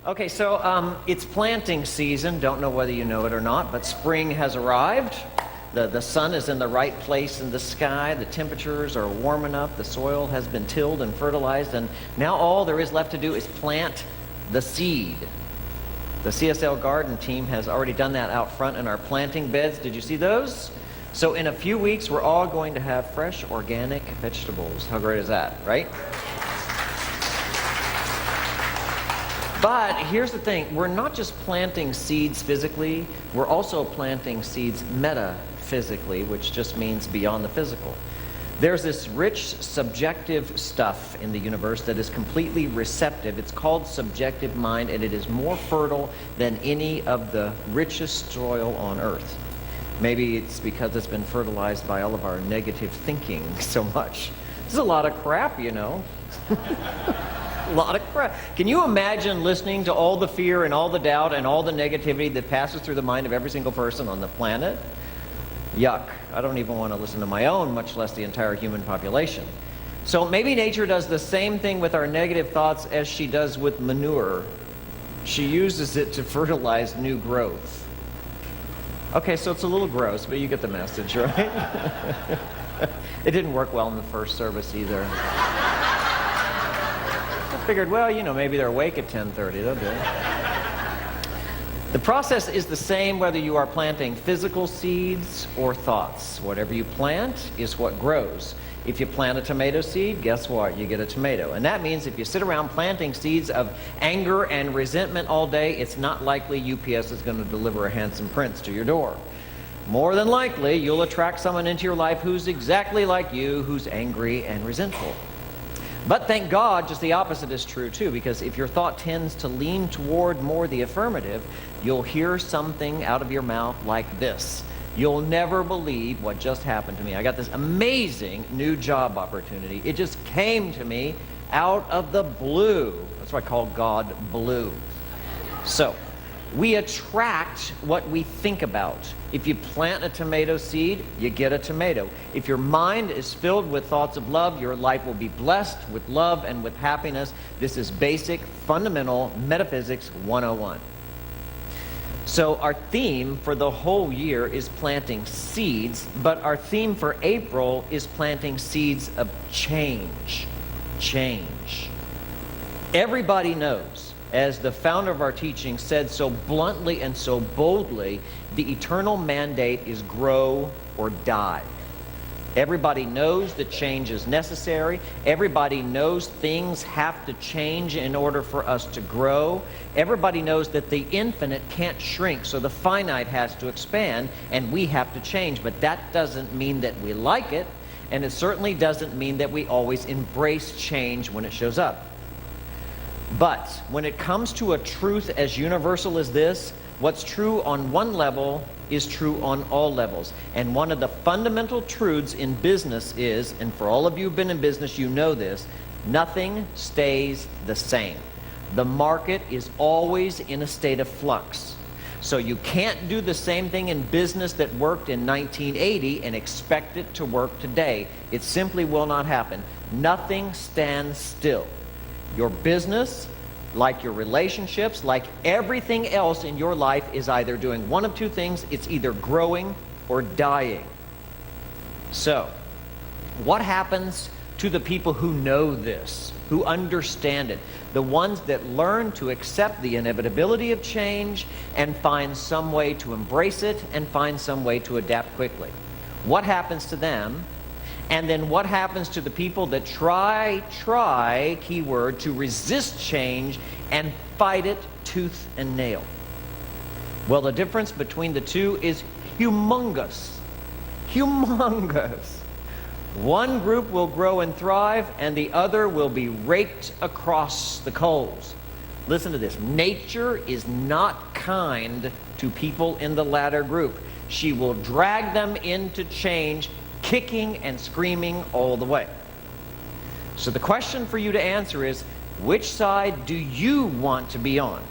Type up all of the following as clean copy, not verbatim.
Okay, so it's planting season. Don't know whether you know it or not, but spring has arrived. The sun is in the right place in the sky. The temperatures are warm enough. The soil has been tilled and fertilized. And now all there is left to do is plant the seed. The CSL Garden team has already done that out front in our planting beds. Did you see those? So in a few weeks, we're all going to have fresh, organic vegetables. How great is that, right? But here's the thing, we're not just planting seeds physically, we're also planting seeds metaphysically, which just means beyond the physical. There's this rich subjective stuff in the universe that is completely receptive. It's called subjective mind, and it is more fertile than any of the richest soil on earth. Maybe it's because it's been fertilized by all of our negative thinking so much. This is a lot of crap, you know. A lot of crap. Can you imagine listening to all the fear and all the doubt and all the negativity that passes through the mind of every single person on the planet? Yuck. I don't even want to listen to my own, much less the entire human population. So maybe nature does the same thing with our negative thoughts as she does with manure. She uses it to fertilize new growth. Okay, so it's a little gross, but you get the message, right? It didn't work well in the first service either. I figured, well, you know, maybe they're awake at 10:30. They'll do it. The process is the same whether you are planting physical seeds or thoughts. Whatever you plant is what grows. If you plant a tomato seed, guess what? You get a tomato. And that means if you sit around planting seeds of anger and resentment all day, it's not likely UPS is going to deliver a handsome prince to your door. More than likely, you'll attract someone into your life who's exactly like you, who's angry and resentful. But thank God, just the opposite is true too, because if your thought tends to lean toward more the affirmative, you'll hear something out of your mouth like this. You'll never believe what just happened to me. I got this amazing new job opportunity. It just came to me out of the blue. That's why I call God blue. So, we attract what we think about. If you plant a tomato seed, you get a tomato. If your mind is filled with thoughts of love, your life will be blessed with love and with happiness. This is basic, fundamental metaphysics 101. So our theme for the whole year is planting seeds, but our theme for April is planting seeds of change. Change. Everybody knows, as the founder of our teaching said so bluntly and so boldly, the eternal mandate is grow or die. Everybody knows that change is necessary. Everybody knows things have to change in order for us to grow. Everybody knows that the infinite can't shrink, so the finite has to expand, and we have to change. But that doesn't mean that we like it, and it certainly doesn't mean that we always embrace change when it shows up. But when it comes to a truth as universal as this, what's true on one level is true on all levels. And one of the fundamental truths in business is, and for all of you who've been in business, you know this, nothing stays the same. The market is always in a state of flux. So you can't do the same thing in business that worked in 1980 and expect it to work today. It simply will not happen. Nothing stands still. Your business, like your relationships, like everything else in your life, is either doing one of two things. It's either growing or dying. So, what happens to the people who know this, who understand it? The ones that learn to accept the inevitability of change and find some way to embrace it and find some way to adapt quickly. What happens to them? And then what happens to the people that try, keyword, to resist change and fight it tooth and nail? Well, the difference between the two is humongous. Humongous. One group will grow and thrive, and the other will be raked across the coals. Listen to this. Nature is not kind to people in the latter group. She will drag them into change, kicking and screaming all the way. So the question for you to answer is, which side do you want to be on?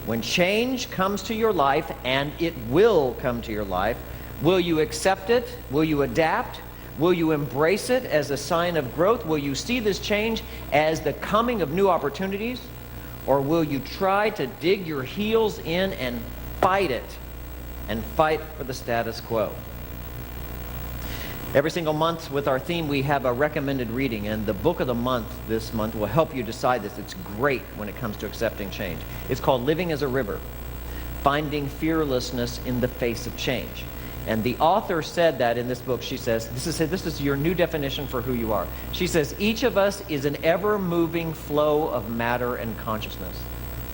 When change comes to your life, and it will come to your life, will you accept it? Will you adapt? Will you embrace it as a sign of growth? Will you see this change as the coming of new opportunities? Or will you try to dig your heels in and fight it and fight for the status quo? Every single month with our theme, we have a recommended reading, and the book of the month this month will help you decide this. It's great when it comes to accepting change. It's called Living as a River, Finding Fearlessness in the Face of Change. And the author said that in this book. She says, this is your new definition for who you are. She says, each of us is an ever-moving flow of matter and consciousness.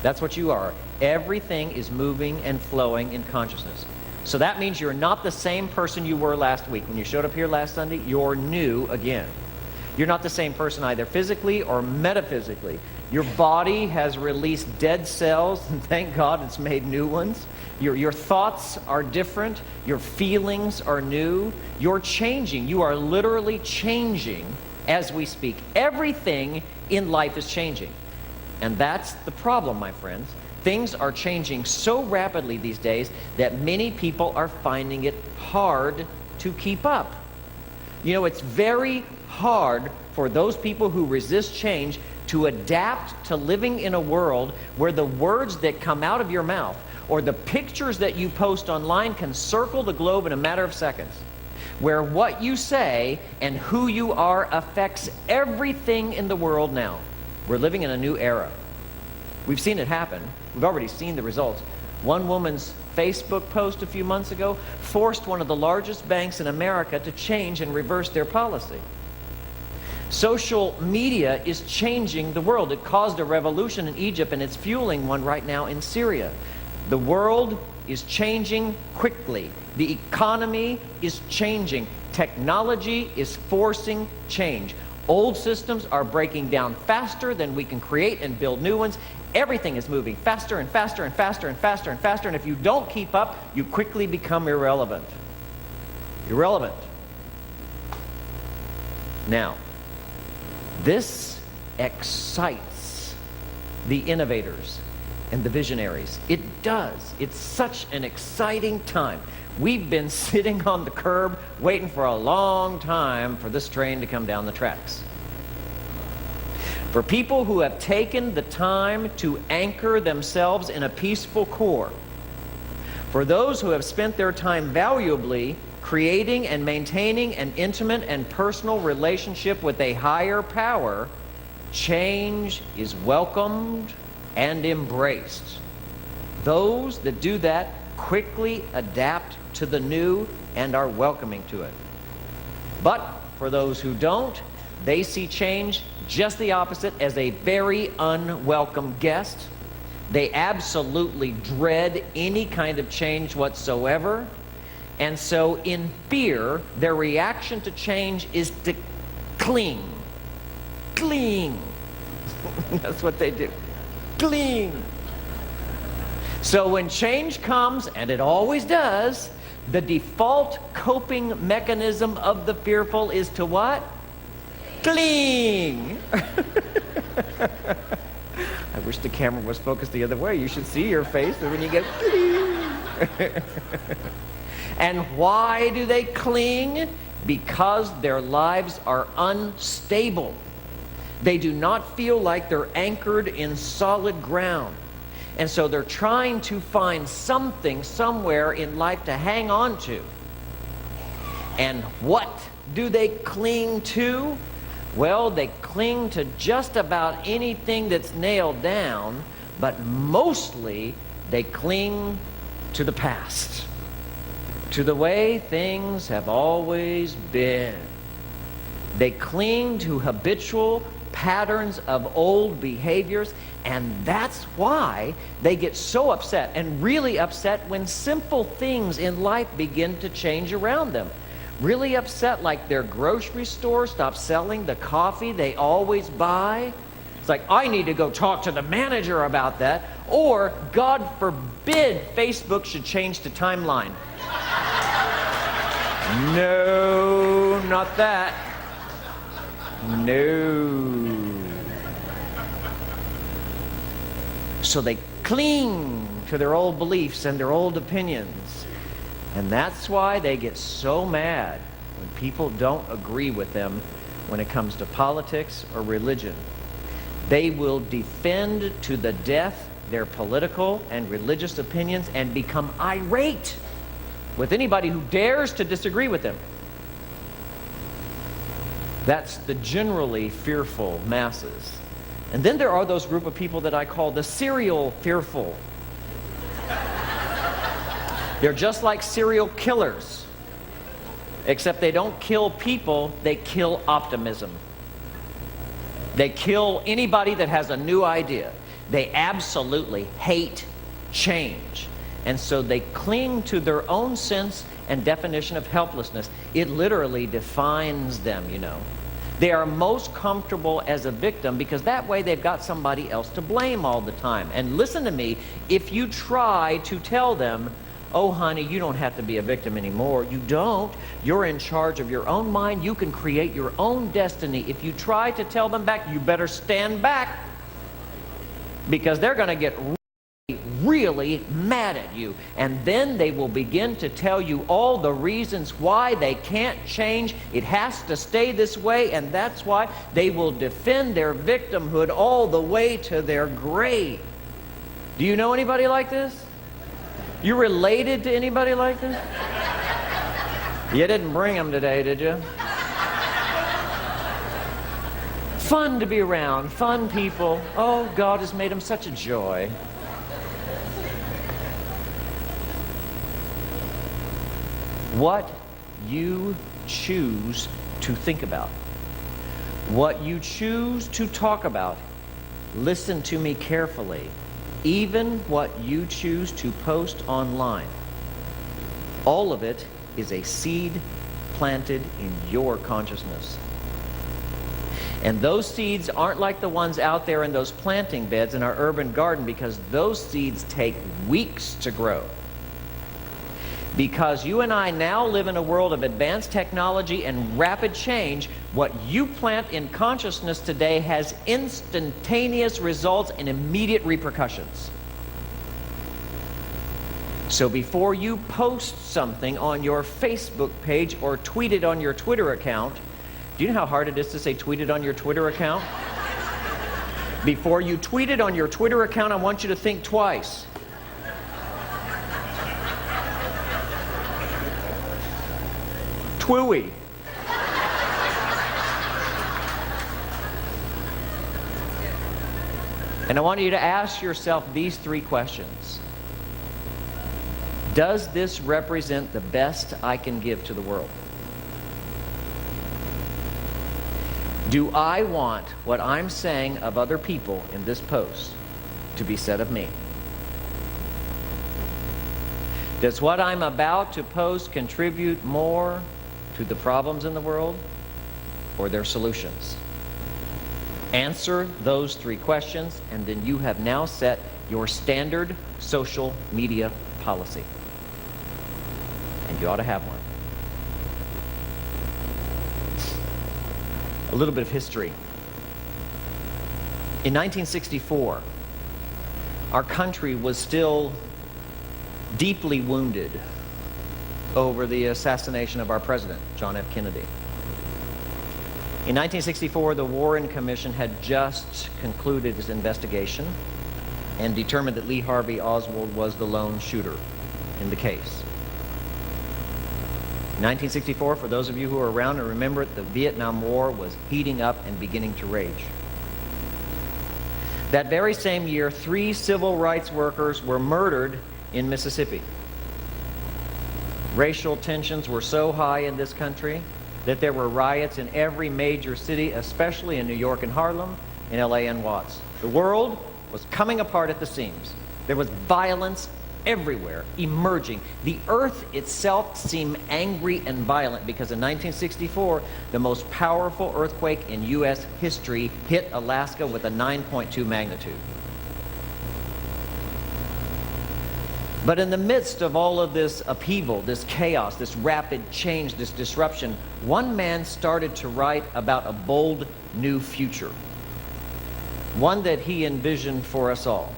That's what you are. Everything is moving and flowing in consciousness. So that means you're not the same person you were last week. When you showed up here last Sunday, you're new again. You're not the same person either physically or metaphysically. Your body has released dead cells, and thank God it's made new ones. Your thoughts are different. Your feelings are new. You're changing. You are literally changing as we speak. Everything in life is changing. And that's the problem, my friends. Things are changing so rapidly these days that many people are finding it hard to keep up. You know, it's very hard for those people who resist change to adapt to living in a world where the words that come out of your mouth or the pictures that you post online can circle the globe in a matter of seconds, where what you say and who you are affects everything in the world now. We're living in a new era. We've seen it happen. We've already seen the results. One woman's Facebook post a few months ago forced one of the largest banks in America to change and reverse their policy. Social media is changing the world. It caused a revolution in Egypt, and it's fueling one right now in Syria. The world is changing quickly. The economy is changing. Technology is forcing change. Old systems are breaking down faster than we can create and build new ones. Everything is moving faster and faster and faster and faster and faster, and if you don't keep up, you quickly become irrelevant. Irrelevant. Now, this excites the innovators and the visionaries. It does. It's such an exciting time. We've been sitting on the curb waiting for a long time for this train to come down the tracks. For people who have taken the time to anchor themselves in a peaceful core, for those who have spent their time valuably creating and maintaining an intimate and personal relationship with a higher power, change is welcomed and embraced. Those that do that quickly adapt to the new and are welcoming to it. But for those who don't, they see change just the opposite, as a very unwelcome guest. They absolutely dread any kind of change whatsoever. And so in fear, their reaction to change is to cling. Cling. That's what they do. Cling. So when change comes, and it always does, the default coping mechanism of the fearful is to what? Cling. I wish the camera was focused the other way. You should see your face when you get cling. And why do they cling? Because their lives are unstable. They do not feel like they're anchored in solid ground. And so they're trying to find something somewhere in life to hang on to. And what do they cling to? Well, they cling to just about anything that's nailed down, but mostly they cling to the past, to the way things have always been. They cling to habitual patterns of old behaviors, and that's why they get so upset, and really upset, when simple things in life begin to change around them. Really upset, like their grocery store stops selling the coffee they always buy. It's like, I need to go talk to the manager about that. Or, God forbid, Facebook should change to timeline. No, not that. No. So they cling to their old beliefs and their old opinions. And that's why they get so mad when people don't agree with them when it comes to politics or religion. They will defend to the death their political and religious opinions and become irate with anybody who dares to disagree with them. That's the generally fearful masses. And then there are those group of people that I call the serial fearful. They're just like serial killers, except they don't kill people, they kill optimism. They kill anybody that has a new idea. They absolutely hate change. And so they cling to their own sense and definition of helplessness. It literally defines them, you know. They are most comfortable as a victim because that way they've got somebody else to blame all the time. And listen to me, if you try to tell them, oh honey, you don't have to be a victim anymore. You don't. You're in charge of your own mind. You can create your own destiny. If you try to tell them back, you better stand back, because they're going to get really mad at you. And then they will begin to tell you all the reasons why they can't change. It has to stay this way, and that's why they will defend their victimhood all the way to their grave. Do you know anybody like this? You related to anybody like this? You didn't bring them today, did you? Fun to be around, fun people. Oh, God has made them such a joy. What you choose to think about, what you choose to talk about, listen to me carefully, even what you choose to post online, all of it is a seed planted in your consciousness. And those seeds aren't like the ones out there in those planting beds in our urban garden, because those seeds take weeks to grow. Because you and I now live in a world of advanced technology and rapid change, what you plant in consciousness today has instantaneous results and immediate repercussions. So before you post something on your Facebook page or tweet it on your Twitter account, do you know how hard it is to say tweet it on your Twitter account? Before you tweet it on your Twitter account, I want you to think twice. Twooey. And I want you to ask yourself these three questions. Does this represent the best I can give to the world? Do I want what I'm saying of other people in this post to be said of me? Does what I'm about to post contribute more to the problems in the world or their solutions? Answer those three questions, and then you have now set your standard social media policy. And you ought to have one. A little bit of history. In 1964, our country was still deeply wounded over the assassination of our president, John F. Kennedy. In 1964, the Warren Commission had just concluded its investigation and determined that Lee Harvey Oswald was the lone shooter in the case. In 1964, for those of you who are around and remember it, the Vietnam War was heating up and beginning to rage. That very same year, 3 civil rights workers were murdered in Mississippi. Racial tensions were so high in this country that there were riots in every major city, especially in New York and Harlem, in LA and Watts. The world was coming apart at the seams. There was violence everywhere emerging. The earth itself seemed angry and violent because in 1964, the most powerful earthquake in U.S. history hit Alaska with a 9.2 magnitude. But in the midst of all of this upheaval, this chaos, this rapid change, this disruption, one man started to write about a bold new future, one that he envisioned for us all.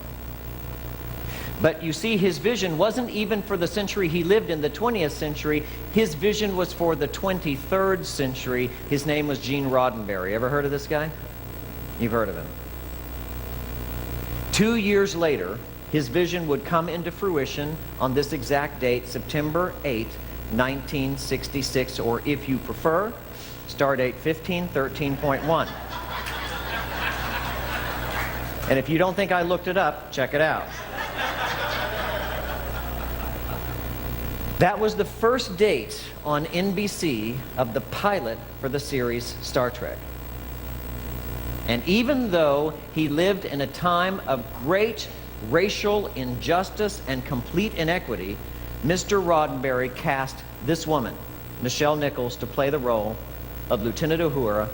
But you see, his vision wasn't even for the century he lived in, the 20th century. His vision was for the 23rd century. His name was Gene Roddenberry. Ever heard of this guy? You've heard of him. 2 years later, his vision would come into fruition on this exact date, September 8, 1966, or if you prefer, Stardate 1513.1. And if you don't think I looked it up, check it out. That was the first date on NBC of the pilot for the series Star Trek. And even though he lived in a time of great racial injustice and complete inequity, Mr. Roddenberry cast this woman, Nichelle Nichols, to play the role of Lieutenant Uhura,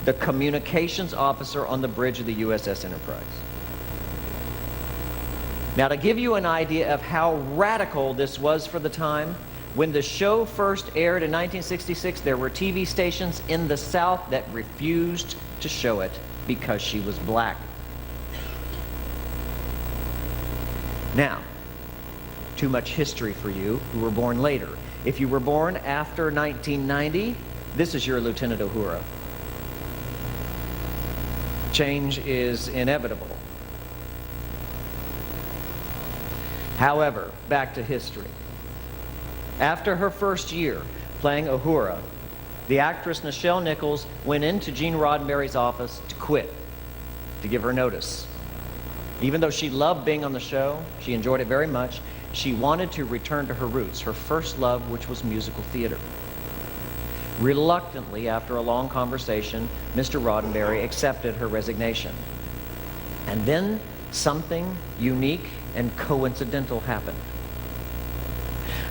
the communications officer on the bridge of the USS Enterprise. Now, to give you an idea of how radical this was for the time, when the show first aired in 1966, there were TV stations in the South that refused to show it because she was black. Now, too much history for you who were born later. If you were born after 1990, this is your Lieutenant Uhura. Change is inevitable. However, back to history. After her first year playing Uhura, the actress Nichelle Nichols went into Gene Roddenberry's office to quit, to give her notice. Even though she loved being on the show, she enjoyed it very much, she wanted to return to her roots, her first love, which was musical theater. Reluctantly, after a long conversation, Mr. Roddenberry accepted her resignation. And then something unique and coincidental happened.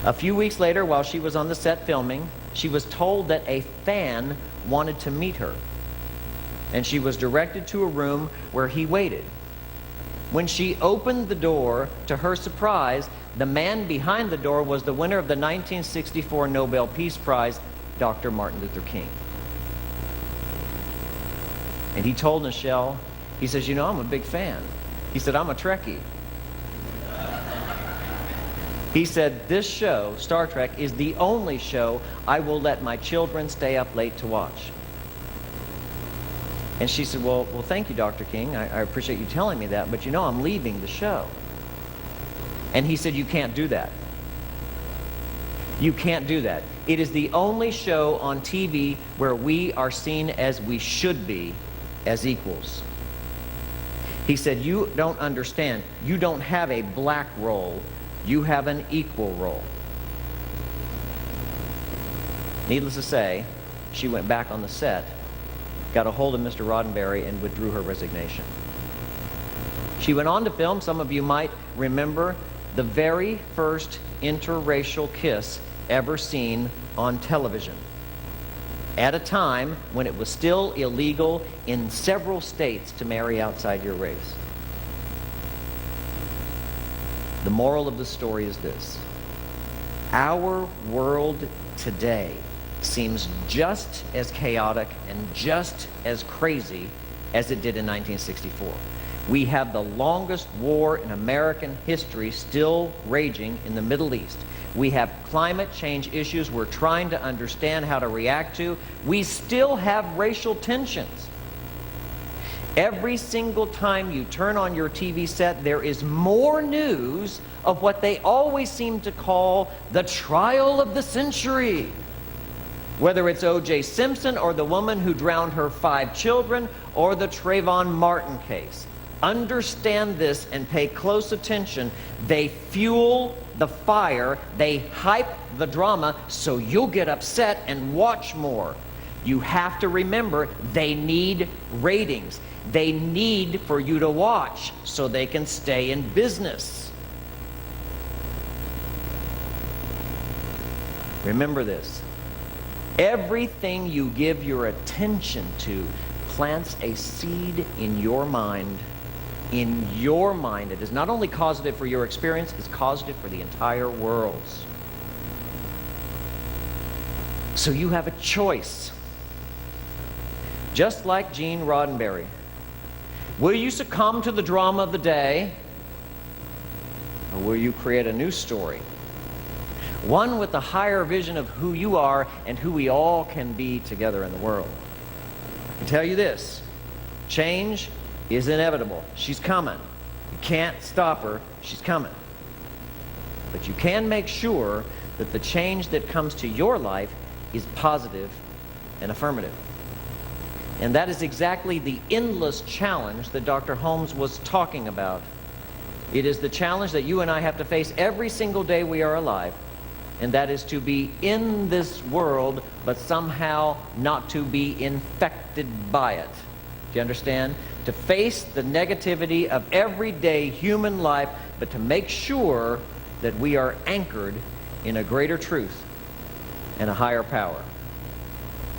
A few weeks later, while she was on the set filming, she was told that a fan wanted to meet her, and she was directed to a room where he waited. When she opened the door, to her surprise, the man behind the door was the winner of the 1964 Nobel Peace Prize, Dr. Martin Luther King. And he told Nichelle, he says, "You know, I'm a big fan." He said, "I'm a Trekkie." He said, "This show, Star Trek, is the only show I will let my children stay up late to watch." And she said, well, thank you, Dr. King. I appreciate you telling me that, but you know I'm leaving the show. And he said, "You can't do that. You can't do that. It is the only show on TV where we are seen as we should be, as equals." He said, "You don't understand. You don't have a black role. You have an equal role." Needless to say, she went back on the set, got a hold of Mr. Roddenberry, and withdrew her resignation. She went on to film, some of you might remember, the very first interracial kiss ever seen on television, at a time when it was still illegal in several states to marry outside your race. The moral of the story is this: our world today seems just as chaotic and just as crazy as it did in 1964. We have the longest war in American history still raging in the Middle East. We have climate change issues we're trying to understand how to react to. We still have racial tensions. Every single time you turn on your TV set, there is more news of what they always seem to call the trial of the century. Whether it's O.J. Simpson or the woman who drowned her 5 children or the Trayvon Martin case. Understand this and pay close attention. They fuel the fire, they hype the drama, so you'll get upset and watch more. You have to remember, they need ratings. They need for you to watch so they can stay in business. Remember this. Everything you give your attention to plants a seed in your mind. In your mind. It is not only causative for your experience, it's causative for the entire world's. So you have a choice. Just like Gene Roddenberry. Will you succumb to the drama of the day, or will you create a new story? One with a higher vision of who you are and who we all can be together in the world. I can tell you this, change is inevitable. She's coming. You can't stop her. She's coming. But you can make sure that the change that comes to your life is positive and affirmative. And that is exactly the endless challenge that Dr. Holmes was talking about. It is the challenge that you and I have to face every single day we are alive, and that is to be in this world, but somehow not to be infected by it. Do you understand? To face the negativity of everyday human life, but to make sure that we are anchored in a greater truth and a higher power.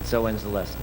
So ends the lesson.